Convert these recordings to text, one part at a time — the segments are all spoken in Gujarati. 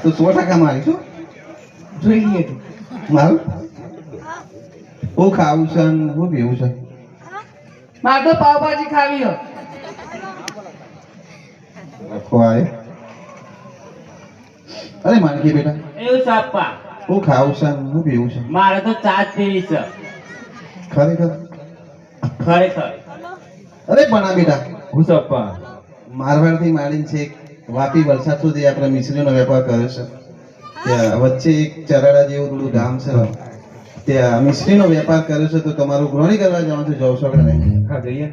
તો 100% મારીશું જોઈ લઈએ તું. મારું હું ખાવું છે ને હું પીવું છે મારે તો પાવભાજી ખાવી હો. લખો આવે અરે માનકી બેટા એવું સાપા હું ખાવું છે ને હું પીવું છે મારે તો ચા જ પીવી છે ખરેખર ખરેખર. અરે પણ આ બેટા હું સાપા મારવાડથી માંડીને છે વાપી વલસાડ સુધી આપણે મિશ્રીનો વેપાર કર્યો છે ત્યાં વચ્ચે એક ચરાડા જેવું થોડું ગામ છે ત્યાં મિશ્રીનો વેપાર કર્યો છે તો તમારું ગ્રોણી કરવા જવાનું છે જવશો કે નહીં હા જઈએ.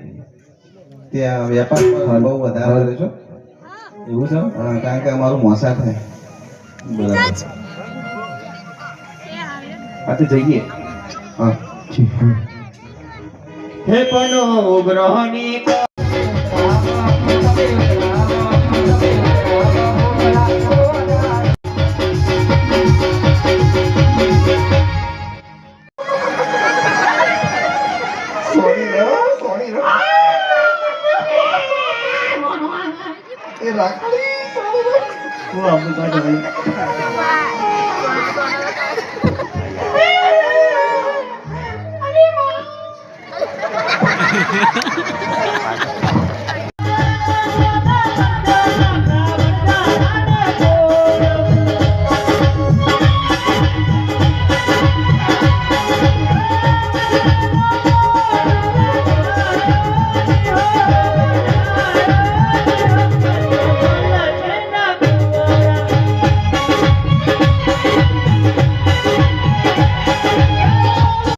ત્યાં વેપાર પર બહુ વધારે કર્યો છો એવું છે હા, કારણ કે અમારું મોસા થાય હા તો જઈએ. હા હે પનો ગ્રહની